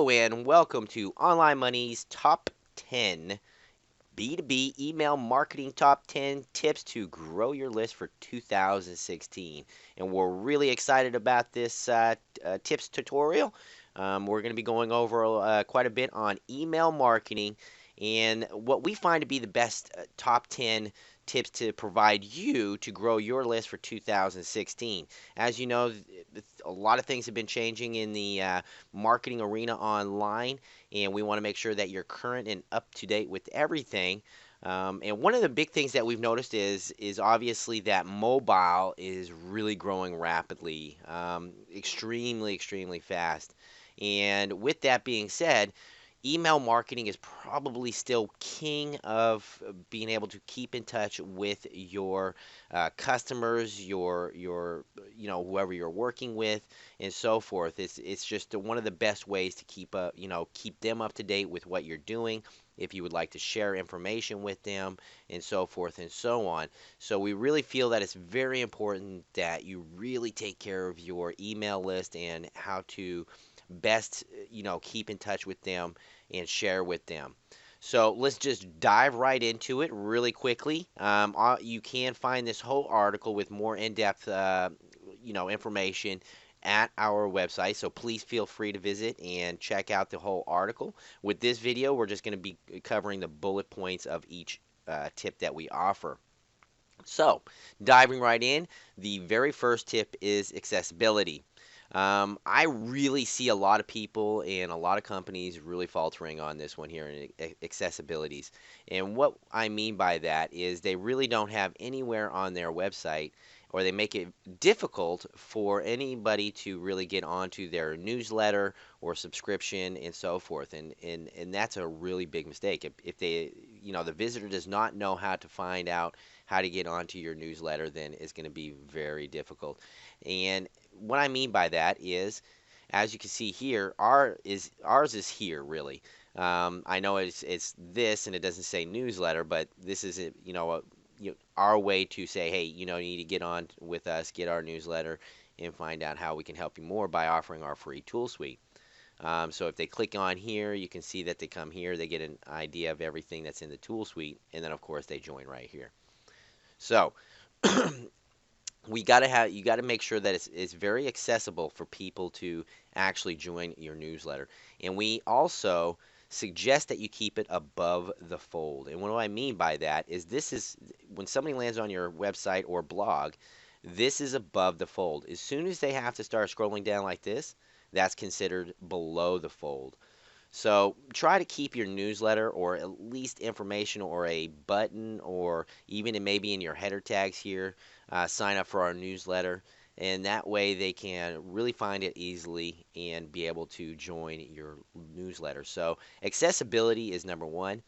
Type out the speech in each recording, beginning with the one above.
Hello and welcome to Online Money's Top 10 B2B Email Marketing Top 10 Tips to Grow Your List for 2016. And we're really excited about this tips tutorial. We're going to be going over quite a bit on email marketing and what we find to be the best top 10 tips to provide you to grow your list for 2016. As you know, a lot of things have been changing in the marketing arena online, and we want to make sure that you're current and up to date with everything. And one of the big things that we've noticed is obviously that mobile is really growing rapidly, extremely fast. And with that being said, email marketing is probably still king of being able to keep in touch with your customers, your whoever you're working with, and so forth. It's just one of the best ways to keep them up to date with what you're doing. If you would like to share information with them, and so forth and so on. So we really feel that it's very important that you really take care of your email list and how to best keep in touch with them and share with them. So let's just dive right into it really quickly. You can find this whole article with more in-depth information at our website, so please feel free to visit and check out the whole article. With this video, we're just going to be covering the bullet points of each tip that we offer. So diving right in, the very first tip is accessibility. I really see a lot of people and a lot of companies really faltering on this one here in accessibilities. And what I mean by that is they really don't have anywhere on their website, or they make it difficult for anybody to really get onto their newsletter or subscription and so forth. And that's a really big mistake. If they, the visitor does not know how to find out how to get onto your newsletter, then it's going to be very difficult. And what I mean by that is, as you can see here, ours is here really. I know it's this and it doesn't say newsletter, but this is our way to say, hey, you need to get on with us, get our newsletter, and find out how we can help you more by offering our free tool suite. So if they click on here, you can see that they come here, they get an idea of everything that's in the tool suite, and then of course they join right here. So you got to make sure that it's very accessible for people to actually join your newsletter. And we also suggest that you keep it above the fold. And what do I mean by that is this is when somebody lands on your website or blog, this is above the fold. As soon as they have to start scrolling down like this, that's considered below the fold. So try to keep your newsletter, or at least information, or a button, or even maybe in your header tags here, sign up for our newsletter, and that way they can really find it easily and be able to join your newsletter. So accessibility is number one.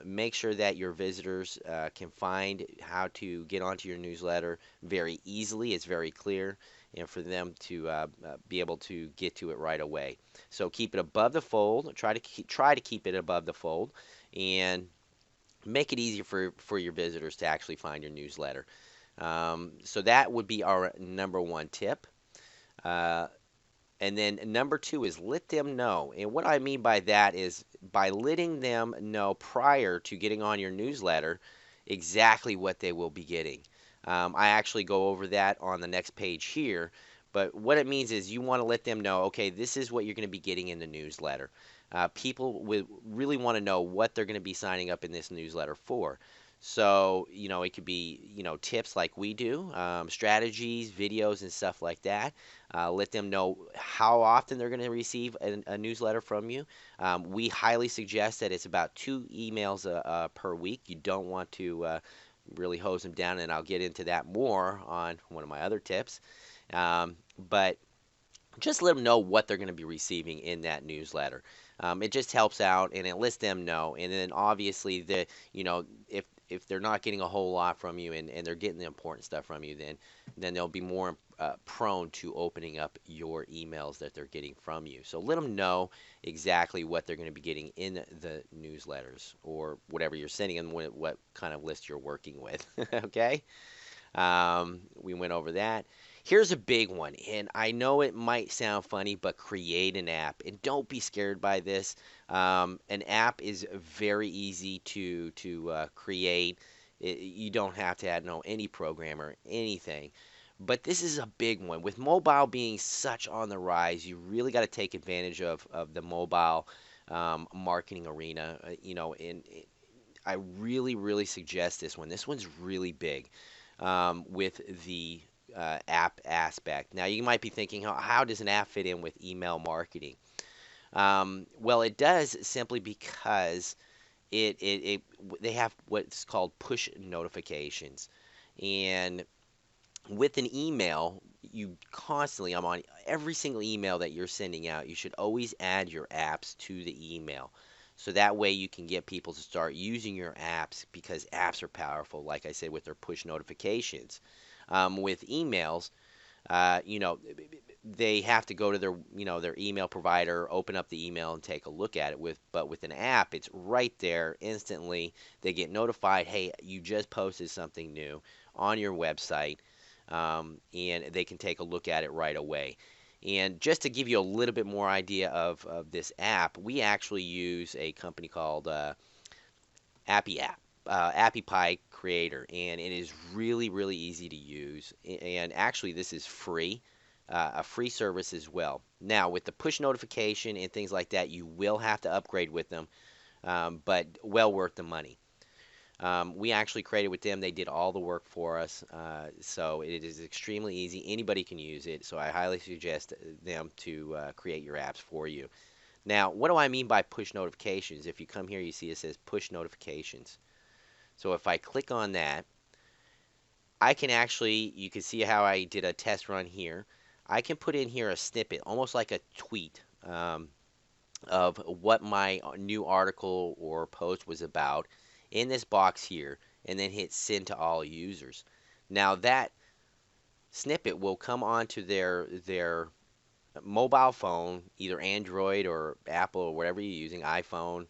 Make sure that your visitors can find how to get onto your newsletter very easily. It's very clear, and for them to be able to get to it right away. So keep it above the fold. Try to keep it above the fold, and make it easier for your visitors to actually find your newsletter. So that would be our number one tip. And then number two is let them know. And what I mean by that is by letting them know prior to getting on your newsletter exactly what they will be getting. I actually go over that on the next page here. But what it means is you want to let them know, okay, this is what you're going to be getting in the newsletter. People really want to know what they're going to be signing up in this newsletter for. So, it could be, tips like we do, strategies, videos, and stuff like that. Let them know how often they're going to receive a newsletter from you. We highly suggest that it's about 2 emails per week. You don't want to really hose them down, and I'll get into that more on one of my other tips. But just let them know what they're going to be receiving in that newsletter. It just helps out, and it lets them know. And then obviously, if they're not getting a whole lot from you, and they're getting the important stuff from you, then they'll be more prone to opening up your emails that they're getting from you. So let them know exactly what they're going to be getting in the newsletters, or whatever you're sending them, what kind of list you're working with. Okay? We went over that. Here's a big one, and I know it might sound funny, but create an app. And don't be scared by this. An app is very easy to create. You don't have to know any programmer, anything. But this is a big one. With mobile being such on the rise, you really got to take advantage of the mobile marketing arena. And I really, really suggest this one. This one's really big with the app aspect. Now, you might be thinking, how does an app fit in with email marketing? Well, it does simply because they have what's called push notifications. And with an email, you constantly, I'm on every single email that you're sending out, you should always add your apps to the email. So that way you can get people to start using your apps because apps are powerful, like I said, with their push notifications. With emails, they have to go to their email provider, open up the email and take a look at it. But with an app, it's right there instantly. They get notified, hey, you just posted something new on your website, and they can take a look at it right away. And just to give you a little bit more idea of this app, we actually use a company called Appy Pie Creator, and it is really, really easy to use. And actually, this is free, a free service as well. Now, with the push notification and things like that, you will have to upgrade with them, but well worth the money. We actually created with them. They did all the work for us, so it is extremely easy. Anybody can use it, so I highly suggest them to create your apps for you. Now, what do I mean by push notifications? If you come here, you see it says push notifications. So if I click on that, I can actually, you can see how I did a test run here. I can put in here a snippet, almost like a tweet, of what my new article or post was about in this box here, and then hit send to all users. Now that snippet will come onto their mobile phone, either Android or Apple or whatever you're using, iPhone,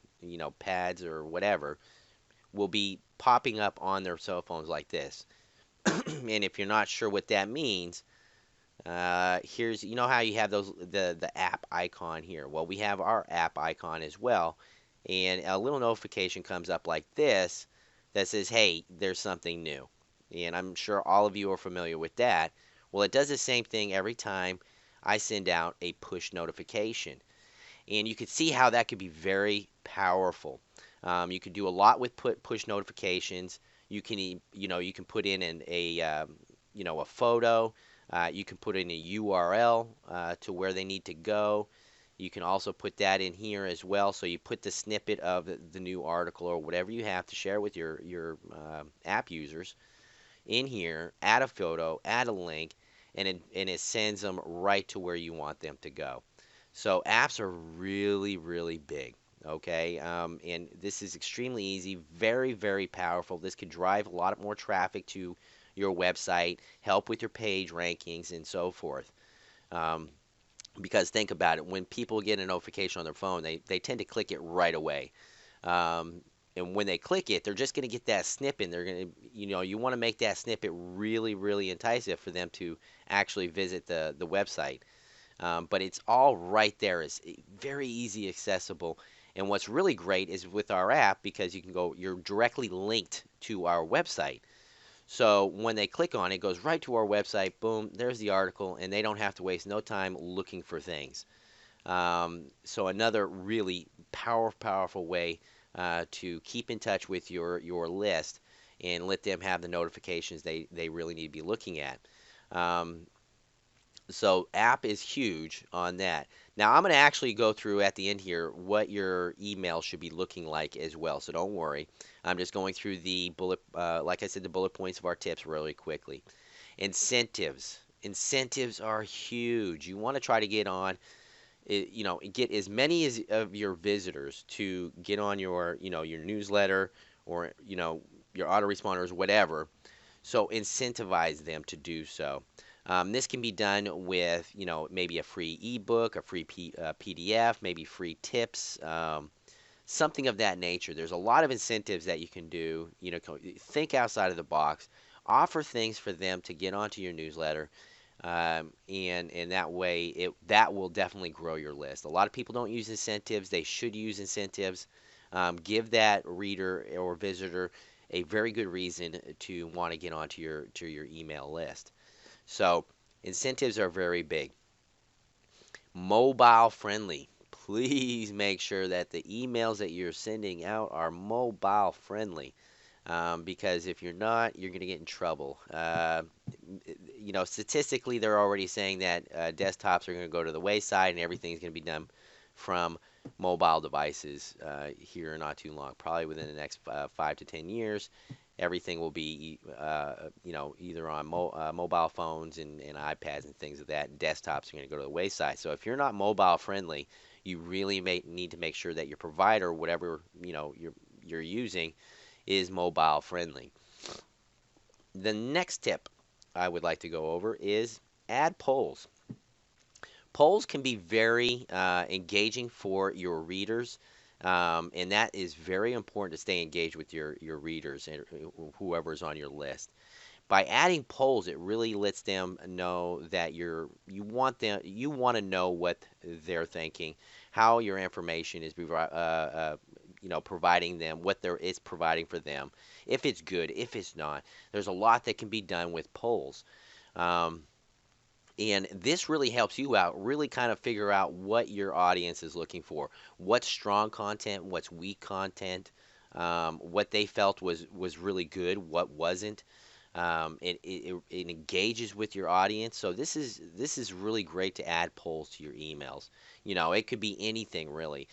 pads or whatever, will be popping up on their cell phones like this. And if you're not sure what that means, here's, how you have the app icon here. Well, we have our app icon as well, and a little notification comes up like this that says, hey, there's something new. And I'm sure all of you are familiar with that. Well, it does the same thing every time I send out a push notification. And you can see how that could be very powerful. You can do a lot with push notifications. You can, you can put in a photo. You can put in a URL to where they need to go. You can also put that in here as well. So you put the snippet of the new article or whatever you have to share with your app users in here. Add a photo, add a link, and it sends them right to where you want them to go. So apps are really, really big. Okay, and this is extremely easy, very, very powerful. This could drive a lot more traffic to your website, help with your page rankings, and so forth. Because think about it, when people get a notification on their phone, they tend to click it right away. And when they click it, they're just going to get that snippet. They're going to, you want to make that snippet really, really enticing for them to actually visit the website. But it's all right there. It's very easy accessible. And what's really great is with our app, because you're directly linked to our website. So when they click on it, it goes right to our website. Boom, there's the article, and they don't have to waste no time looking for things. So another really powerful way to keep in touch with your list and let them have the notifications they really need to be looking at. So app is huge on that. Now I'm going to actually go through at the end here what your email should be looking like as well. So don't worry. I'm just going through the like I said, the bullet points of our tips really quickly. Incentives. Incentives are huge. You want to try to get on, get as many of your visitors to get on your newsletter or, your autoresponders, whatever. So incentivize them to do so. This can be done with, maybe a free ebook, a free PDF, maybe free tips, something of that nature. There's a lot of incentives that you can do. Think outside of the box. Offer things for them to get onto your newsletter. and that way that will definitely grow your list. A lot of people don't use incentives. They should use incentives. Give that reader or visitor a very good reason to want to get onto your email list. So incentives are very big. Mobile friendly. Please make sure that the emails that you're sending out are mobile friendly. Because if you're not, you're going to get in trouble. Statistically, they're already saying that desktops are going to go to the wayside and everything's going to be done from mobile devices here not too long. Probably within the next 5 to 10 years, everything will be, either on mobile phones and iPads and things of that. And desktops are going to go to the wayside. So if you're not mobile friendly, you really need to make sure that your provider, whatever you're using, is mobile friendly. The next tip I would like to go over is add polls. Polls can be very engaging for your readers, and that is very important to stay engaged with your readers and whoever's on your list. By adding polls, it really lets them know that you want to know what they're thinking, how your information is providing them, what it's providing for them, if it's good, if it's not. There's a lot that can be done with polls. And this really helps you out, really kind of figure out what your audience is looking for. What's strong content, what's weak content, what they felt was really good, what wasn't. It engages with your audience. So this is really great to add polls to your emails. It could be anything really.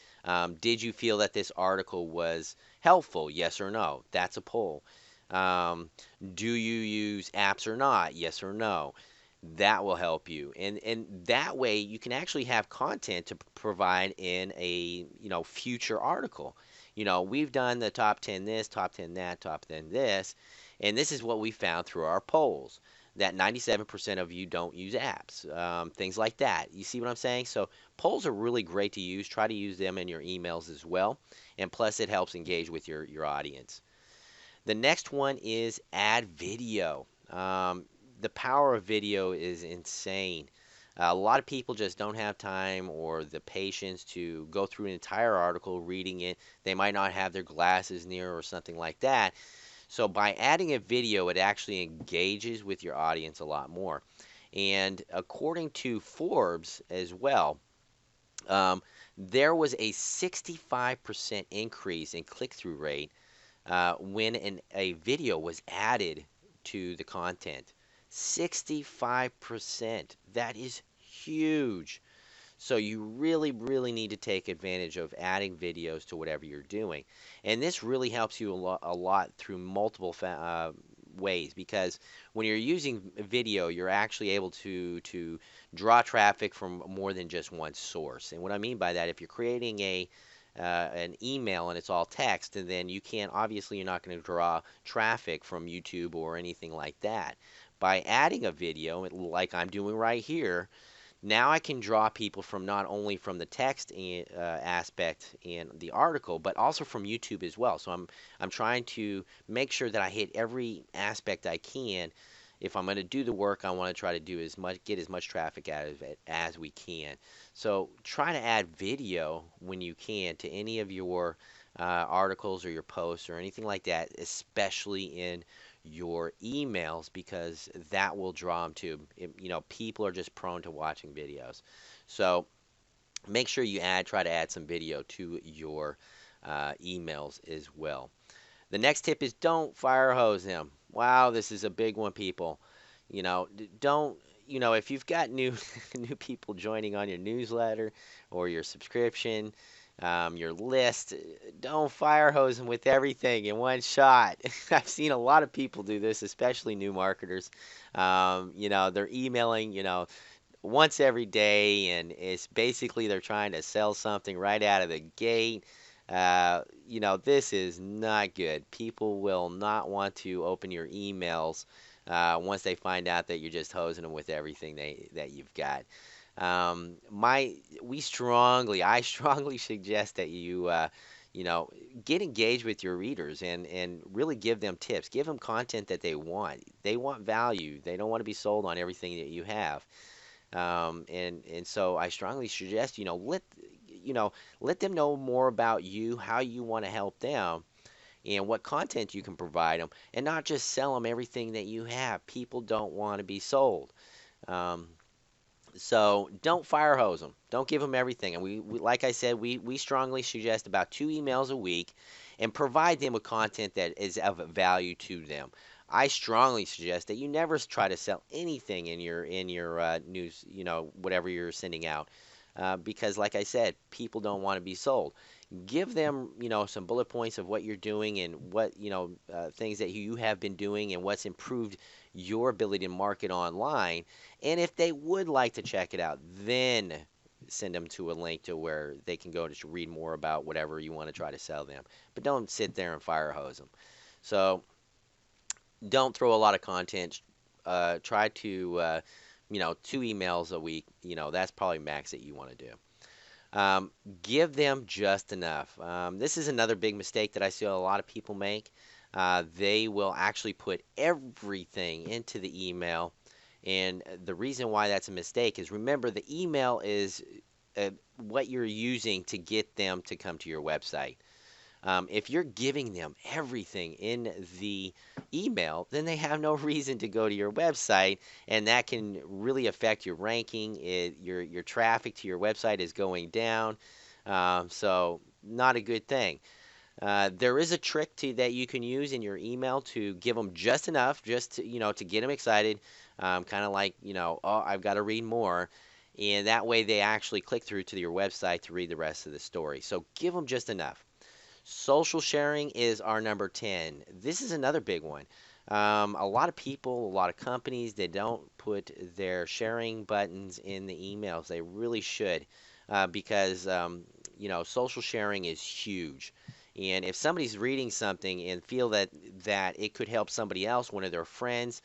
Did you feel that this article was helpful? Yes or no? That's a poll. Do you use apps or not? Yes or no? That will help you. And that way you can actually have content to provide in a, future article. We've done the top 10 this, top 10 that, top 10 this, and this is what we found through our polls, that 97% of you don't use apps, things like that. You see what I'm saying? So polls are really great to use. Try to use them in your emails as well. And plus it helps engage with your audience. The next one is add video. The power of video is insane. A lot of people just don't have time or the patience to go through an entire article reading it. They might not have their glasses near or something like that. So by adding a video, it actually engages with your audience a lot more. And according to Forbes as well, there was a 65% increase in click-through rate when a video was added to the content. 65%. That is huge. So you really, really need to take advantage of adding videos to whatever you're doing. And this really helps you a lot through multiple ways, because when you're using video, you're actually able to draw traffic from more than just one source. And what I mean by that, if you're creating an email and it's all text, and then obviously you're not going to draw traffic from YouTube or anything like that. By adding a video, like I'm doing right here, now I can draw people from not only from the text aspect in the article, but also from YouTube as well. So I'm trying to make sure that I hit every aspect I can. If I'm going to do the work, I want to try to get as much traffic out of it as we can. So try to add video when you can to any of your articles or your posts or anything like that, especially in your emails, because that will draw them to, people are just prone to watching videos. So make sure you try to add some video to your emails as well. The next tip is don't fire hose them. Wow, this is a big one, people. Don't, if you've got new people joining on your newsletter or your subscription, your list, don't fire hose them with everything in one shot. I've seen a lot of people do this, especially new marketers. They're emailing, once every day, and it's basically they're trying to sell something right out of the gate. This is not good. People will not want to open your emails once they find out that you're just hosing them with everything that you've got. I strongly suggest that you you know, get engaged with your readers and really give them tips. Give them content that they want. They want value. They don't want to be sold on everything that you have. And so I strongly suggest, you know, let them know more about you, how you want to help them, and what content you can provide them, and not just sell them everything that you have. People don't want to be sold. Um, so don't fire hose them. Don't give them everything. And like I said, we strongly suggest about 2 emails a week and provide them with content that is of value to them. I strongly suggest that you never try to sell anything in your news, whatever you're sending out, because like I said, people don't want to be sold. Give them, some bullet points of what you're doing and what, things that you have been doing and what's improved your ability to market online. And if they would like to check it out, then send them to a link to where they can go to read more about whatever you want to try to sell them. But don't sit there and fire hose them. So don't throw a lot of content. Try to, 2 emails a week. That's probably max that you want to do. Give them just enough. This is another big mistake that I see a lot of people make. They will actually put everything into the email. And the reason why that's a mistake is, remember, the email is what you're using to get them to come to your website. If you're giving them everything in the email, then they have no reason to go to your website, and that can really affect your ranking. Your traffic to your website is going down, so not a good thing. There is a trick that you can use in your email to give them just enough, just to, to get them excited, kind of like, oh, I've got to read more. And that way they actually click through to your website to read the rest of the story. So give them just enough. Social sharing is our number 10. This is another big one. A lot of people, a lot of companies, they don't put their sharing buttons in the emails. They really should, because social sharing is huge. And if somebody's reading something and feel that it could help somebody else, one of their friends,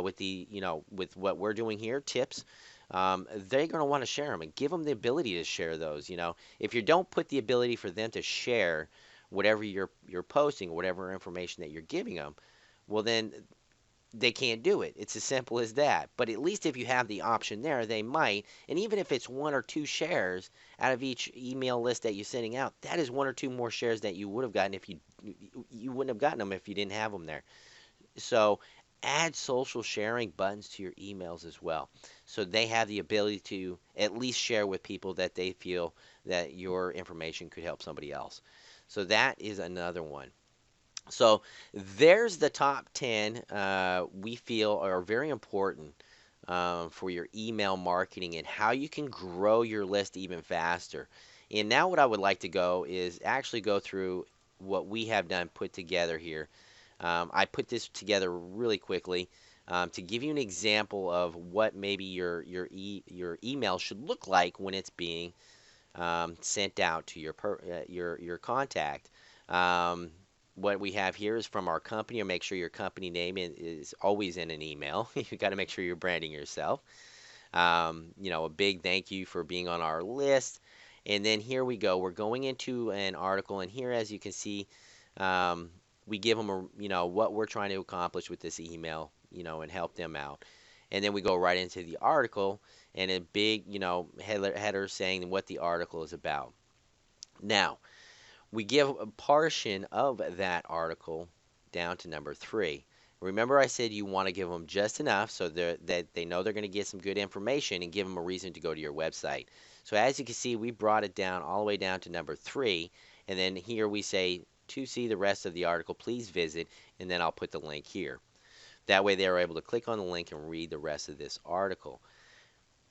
with what we're doing here, tips, they're going to want to share them and give them the ability to share those. If you don't put the ability for them to share whatever you're posting, whatever information that you're giving them, well, then they can't do it. It's as simple as that. But at least if you have the option there, they might. And even if it's 1 or 2 shares out of each email list that you're sending out, that is 1 or 2 more shares that you would have gotten if you wouldn't have gotten them if you didn't have them there. So add social sharing buttons to your emails as well, so they have the ability to at least share with people that they feel that your information could help somebody else. So that is another one. So there's the top 10 we feel are very important for your email marketing and how you can grow your list even faster. And now what I would like to go is actually go through what we have done, put together here. I put this together really quickly to give you an example of what maybe your email should look like when it's being sent out to your contact. What we have here is from our company, or make sure your company name is always in an email. You got to make sure you're branding yourself. A big thank you for being on our list. And then here we go. We're going into an article, and here, as you can see, we give them what we're trying to accomplish with this email, and help them out. And then we go right into the article and a big, header saying what the article is about. Now, we give a portion of that article down to number 3. Remember, I said you want to give them just enough so that they know they're going to get some good information, and give them a reason to go to your website. So as you can see, we brought it down all the way down to number 3, and then here we say, to see the rest of the article, please visit, and then I'll put the link here. That way they're able to click on the link and read the rest of this article.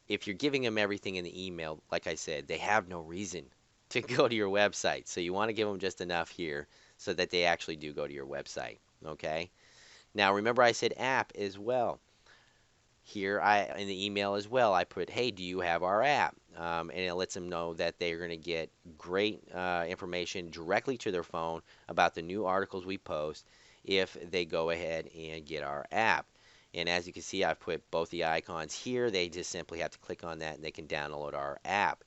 If you're giving them everything in the email, like I said, they have no reason to go to your website. So you want to give them just enough here so that they actually do go to your website. Okay? Now remember, I said app as well. Here in the email as well, I put, hey, do you have our app? And it lets them know that they're going to get great information directly to their phone about the new articles we post if they go ahead and get our app. And as you can see, I've put both the icons here. They just simply have to click on that and they can download our app.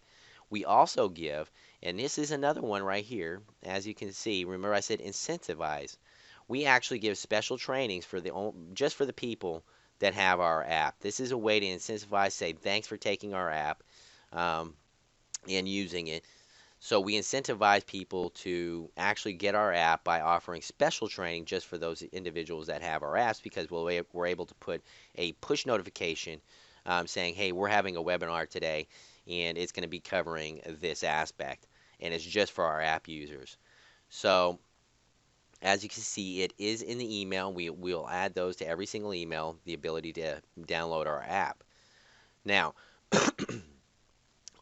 We also give, and this is another one right here, as you can see, remember I said incentivize. We actually give special trainings for just for the people that have our app. This is a way to incentivize, say thanks for taking our app um, and using it. So we incentivize people to actually get our app by offering special training just for those individuals that have our apps, because we're able to put a push notification saying, hey, we're having a webinar today and it's going to be covering this aspect, and it's just for our app users. So as you can see, it is in the email. We'll add those to every single email, the ability to download our app. Now,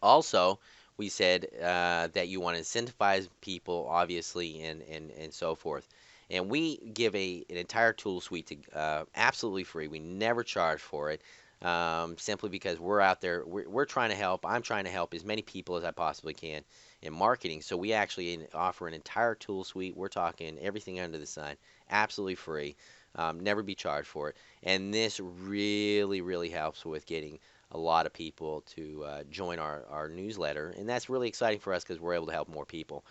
also, we said that you want to incentivize people, obviously, and so forth. And we give an entire tool suite to absolutely free. We never charge for it, simply because we're out there. We're trying to help. I'm trying to help as many people as I possibly can in marketing. So we actually offer an entire tool suite. We're talking everything under the sun, absolutely free, never be charged for it. And this really, really helps with getting a lot of people to join our newsletter, and that's really exciting for us because we're able to help more people.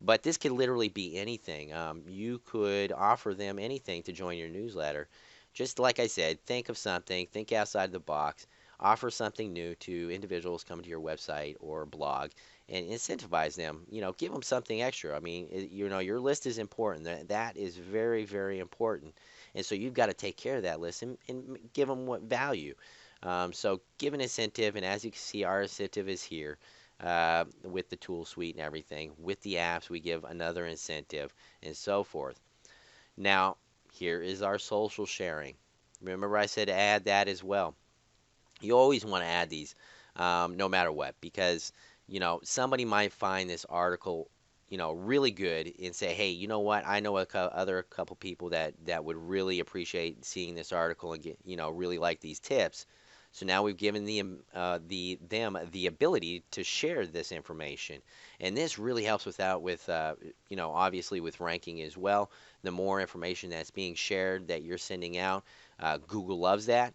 But this could literally be anything. You could offer them anything to join your newsletter. Just like I said, think of something, think outside the box, offer something new to individuals coming to your website or blog, and incentivize them. Give them something extra. I mean, your list is important. That is very, very important. And so you've got to take care of that list and give them what value. So give an incentive, and as you can see, our incentive is here with the tool suite and everything. With the apps, we give another incentive and so forth. Now, here is our social sharing. Remember I said add that as well. You always want to add these no matter what, because somebody might find this article really good and say, hey, you know what, I know other couple people that would really appreciate seeing this article and get really like these tips. So now we've given them the ability to share this information, and this really helps with obviously with ranking as well. The more information that's being shared that you're sending out, Google loves that,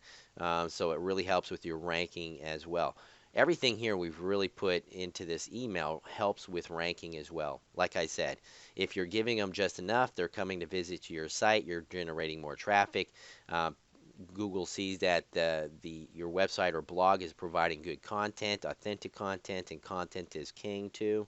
so it really helps with your ranking as well. Everything here we've really put into this email helps with ranking as well. Like I said, if you're giving them just enough, they're coming to visit your site, you're generating more traffic. Google sees that your website or blog is providing good content, authentic content, and content is king too.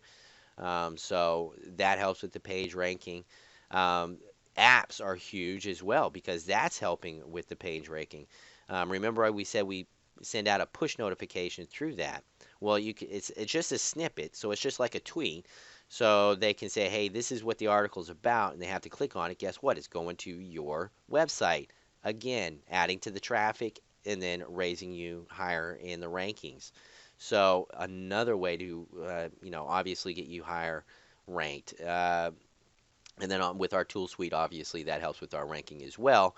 So that helps with the page ranking. Apps are huge as well because that's helping with the page ranking. Remember we said we send out a push notification through that. Well, it's just a snippet, so it's just like a tweet. So they can say, hey, this is what the article is about, and they have to click on it. Guess what? It's going to your website. Again, adding to the traffic and then raising you higher in the rankings. So another way to, obviously get you higher ranked. And then with our tool suite, obviously that helps with our ranking as well.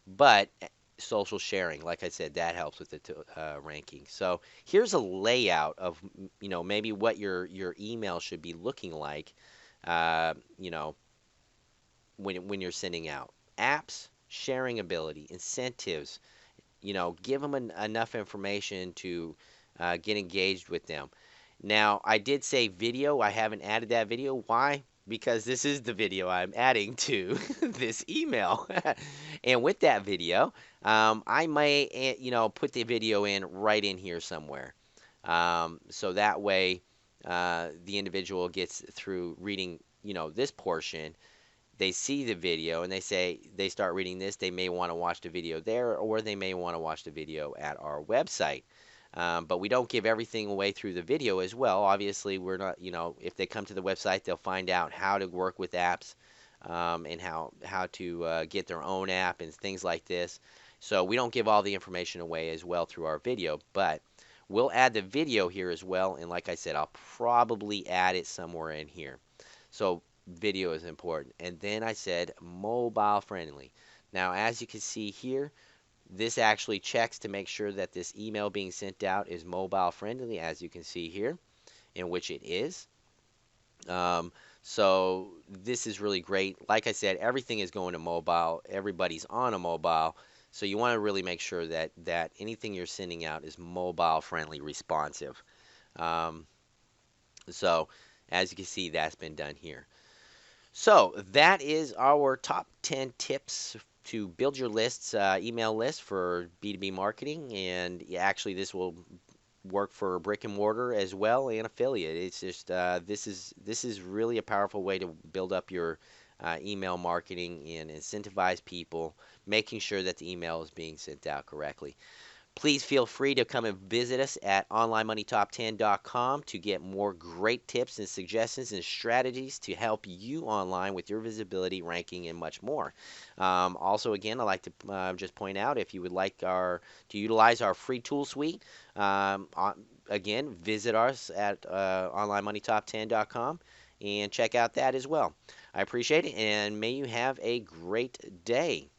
But social sharing, like I said, that helps with the ranking. So here's a layout of, maybe what your email should be looking like, when you're sending out apps. Sharing ability, incentives, give them enough information to get engaged with them. Now, I did say video. I haven't added that video. Why? Because this is the video I'm adding to this email. And with that video, I may, put the video in right in here somewhere. So that way, the individual gets through reading, this portion. They see the video and they start reading this, they may want to watch the video there, or they may want to watch the video at our website. But we don't give everything away through the video as well. Obviously, we're not, if they come to the website, they'll find out how to work with apps, and how to get their own app and things like this. So we don't give all the information away as well through our video, but we'll add the video here as well. And like I said, I'll probably add it somewhere in here. So video is important. And then I said mobile friendly. Now, as you can see here, this actually checks to make sure that this email being sent out is mobile friendly, as you can see here, in which it is. So this is really great. Like I said, everything is going to mobile. Everybody's on a mobile. So you want to really make sure that anything you're sending out is mobile friendly, responsive. So as you can see, that's been done here. So that is our top 10 tips to build your lists, email lists for B2B marketing. And actually, this will work for brick and mortar as well and affiliate. It's just this is really a powerful way to build up your email marketing and incentivize people, making sure that the email is being sent out correctly. Please feel free to come and visit us at onlinemoneytop10.com to get more great tips and suggestions and strategies to help you online with your visibility, ranking, and much more. Also, again, I'd like to just point out if you would like to utilize our free tool suite, again, visit us at onlinemoneytop10.com and check out that as well. I appreciate it, and may you have a great day.